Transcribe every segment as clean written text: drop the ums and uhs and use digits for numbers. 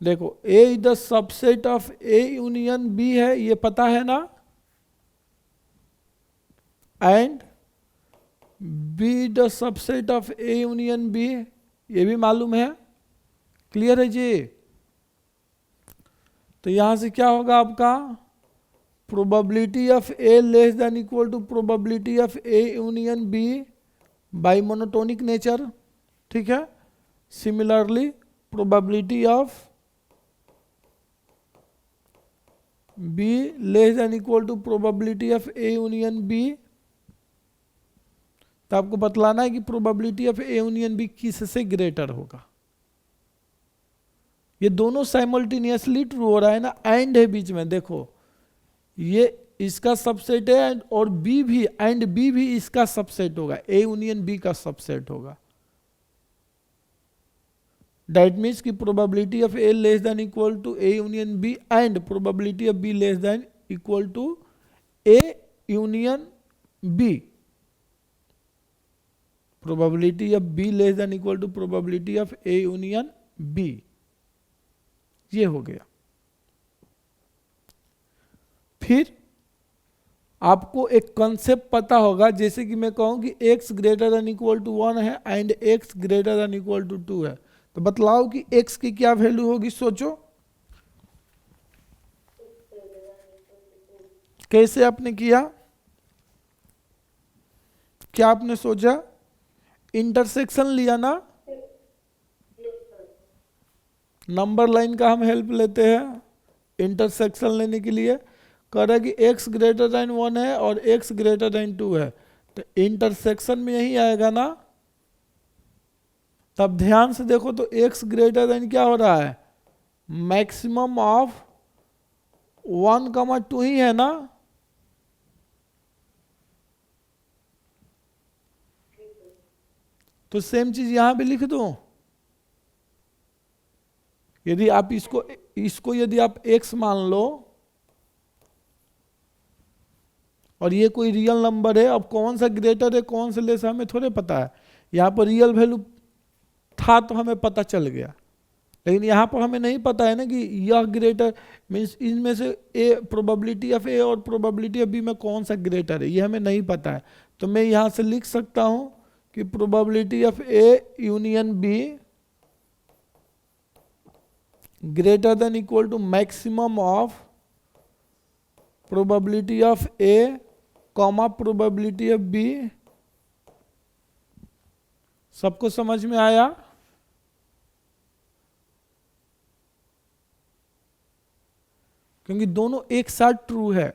देखो A is the subset of A union B है, ये पता है ना, and B the subset of A union B, ये भी मालूम है। क्लियर है जी? तो यहां से क्या होगा आपका, probability of A less than equal to probability of A union B by monotonic nature, ठीक है। Similarly probability of B less than equal to probability of A union B, तो आपको बतलाना है कि probability of A union B किससे greater होगा। ये दोनों साइमल्टेनियसली ट्रू हो रहा है ना, एंड है बीच में, देखो ये इसका सबसेट है और B भी, एंड B भी इसका सबसेट होगा, A यूनियन B का सबसेट होगा। दैट मीन्स की probability of A less than equal to A union B and probability of B less than equal to A union B, probability of B less than equal to probability of A union B, ये हो गया। फिर आपको एक concept पता होगा, जैसे कि मैं कहूं कि x greater than equal to 1 है and x greater than equal to 2 है, तो बतलाओ कि x की क्या वैल्यू होगी, सोचो कैसे आपने किया, क्या आपने सोचा, इंटरसेक्शन लिया ना, नंबर लाइन का हम हेल्प लेते हैं इंटरसेक्शन लेने के लिए। कह रहा है कि x ग्रेटर देन 1 है और x ग्रेटर देन 2 है, तो इंटरसेक्शन में यही आएगा ना। तब ध्यान से देखो तो x ग्रेटर देन क्या हो रहा है, मैक्सिमम ऑफ 1, 2 ही है ना। तो सेम चीज यहां भी लिख दो। यदि आप इसको यदि आप x मान लो और ये कोई रियल नंबर है, अब कौन सा ग्रेटर है कौन सा लेस हमें थोड़े पता है। यहाँ पर रियल वैल्यू था तो हमें पता चल गया, लेकिन यहाँ पर हमें नहीं पता है ना कि यह ग्रेटर मीन्स इनमें से ए प्रोबेबिलिटी ऑफ ए और प्रोबेबिलिटी ऑफ बी में कौन सा ग्रेटर है, ये हमें नहीं पता है। तो मैं यहाँ से लिख सकता हूँ कि probability of A union B greater than equal to maximum of probability of A comma probability of B. सबको समझ में आया? क्योंकि दोनों एक साथ ट्रू है।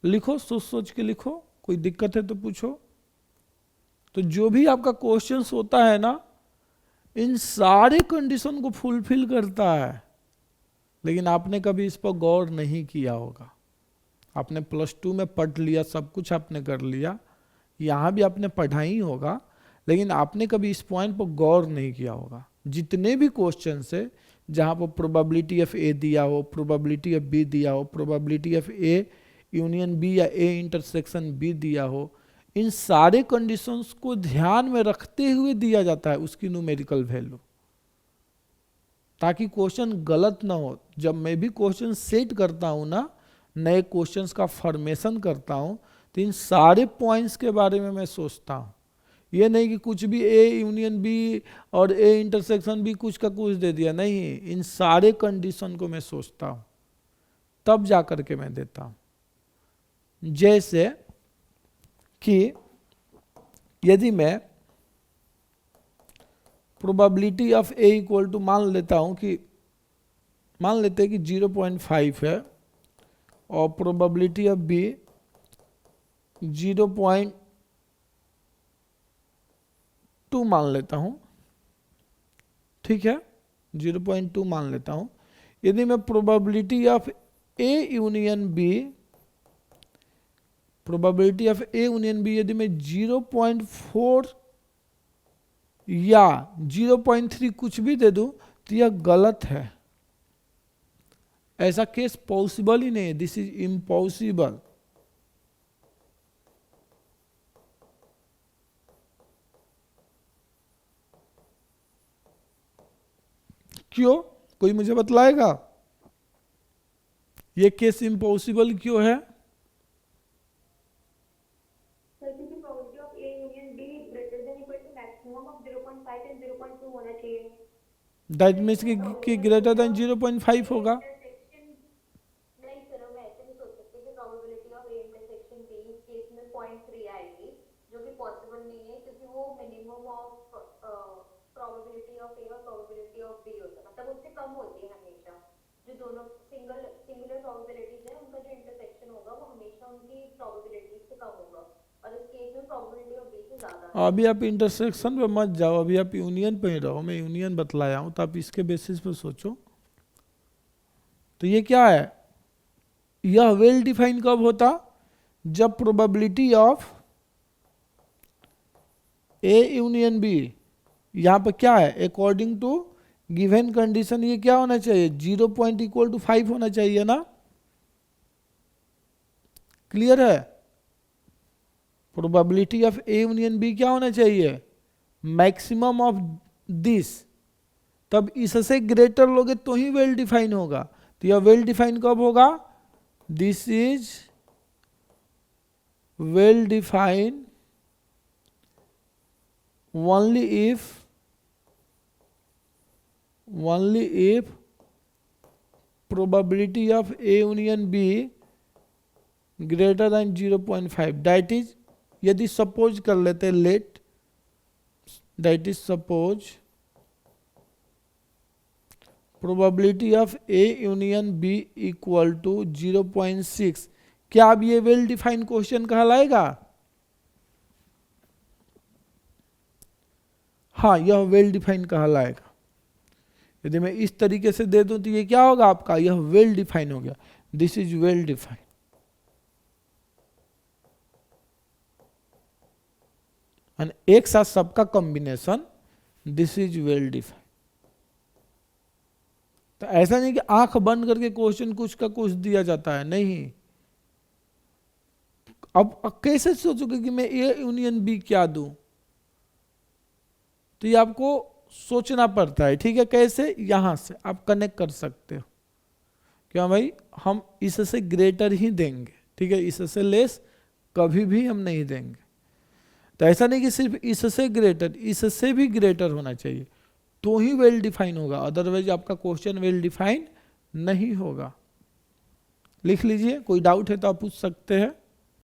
लिखो, सोच सोच के लिखो, कोई दिक्कत है तो पूछो। तो जो भी आपका क्वेश्चंस होता है ना, इन सारे कंडीशन को फुलफिल करता है, लेकिन आपने कभी इस पर गौर नहीं किया होगा। आपने +2 में पढ़ लिया, सब कुछ आपने कर लिया, यहाँ भी आपने पढ़ा ही होगा, लेकिन आपने कभी इस पॉइंट पर गौर नहीं किया होगा। जितने भी क्वेश्चन है जहाँ पर प्रोबेबिलिटी ऑफ ए दिया हो, प्रोबेबिलिटी ऑफ बी दिया हो, probability of A union B या ए इंटरसेक्शन बी दिया हो, इन सारे कंडीशंस को ध्यान में रखते हुए दिया जाता है उसकी न्यूमेरिकल वैल्यू, ताकि क्वेश्चन गलत ना हो। जब मैं भी क्वेश्चन सेट करता हूं ना, नए क्वेश्चंस का फॉर्मेशन करता हूं, तो इन सारे पॉइंट्स के बारे में मैं सोचता हूं। ये नहीं कि कुछ भी ए यूनियन बी और ए इंटरसेक्शन बी कुछ का कुछ दे दिया, नहीं, इन सारे कंडीशन को मैं सोचता हूं, तब जा करके मैं देता हूं। जैसे कि यदि मैं probability of A equal to मान लेता हूं कि, मान लेते हैं कि 0.5 है और प्रोबेबिलिटी ऑफ बी 0.2 मान लेता हूं, ठीक है, 0.2 मान लेता हूं। यदि मैं probability of A union B, probability of A union B यदि मैं 0.4 या 0.3 कुछ भी दे दूं, तो यह गलत है। ऐसा केस पॉसिबल ही नहीं है, दिस इज इम्पॉसिबल। क्यों, कोई मुझे बतलाएगा ये केस इम्पॉसिबल क्यों है? दैट मीन्स कि ग्रेटर देन 0.5 होगा। अभी आप इंटरसेक्शन पे मत जाओ, अभी आप यूनियन पे ही रहो, मैं यूनियन बतलाया हूं तो आप इसके बेसिस पे सोचो। तो ये क्या है, यह वेल डिफाइन कब होता, जब probability of A union B, यहां पर क्या है, अकॉर्डिंग टू गिवन कंडीशन ये क्या होना चाहिए, 0.=5 होना चाहिए ना। क्लियर है, probability of A union B क्या होना चाहिए, मैक्सिमम ऑफ दिस, तब इससे ग्रेटर लोगे तो ही वेल डिफाइन होगा। तो यह वेल डिफाइन कब होगा, this is well define only if probability of A union B greater than 0.5, that is, यदि सपोज कर लेते let, that is suppose probability of A union B equal to 0.6, क्या अब ये वेल डिफाइंड क्वेश्चन कहलाएगा? हाँ, यह वेल डिफाइन कहलाएगा। यदि मैं इस तरीके से दे दूं तो ये क्या होगा आपका, यह वेल डिफाइन हो गया, this is well define. And एक साथ सबका combination, this is well define. तो ऐसा नहीं कि आंख बंद करके क्वेश्चन कुछ का कुछ दिया जाता है, नहीं। अब कैसे सोचोगे कि मैं ए यूनियन बी क्या दूं, तो ये आपको सोचना पड़ता है, ठीक है। कैसे, यहां से आप कनेक्ट कर सकते हो, क्या भाई हम इससे ग्रेटर ही देंगे, ठीक है, इससे लेस कभी भी हम नहीं देंगे। तो ऐसा नहीं कि सिर्फ इससे ग्रेटर, इससे भी ग्रेटर होना चाहिए तो ही वेल डिफाइन होगा, अदरवाइज आपका क्वेश्चन वेल डिफाइन नहीं होगा। लिख लीजिए, कोई डाउट है तो आप पूछ सकते हैं।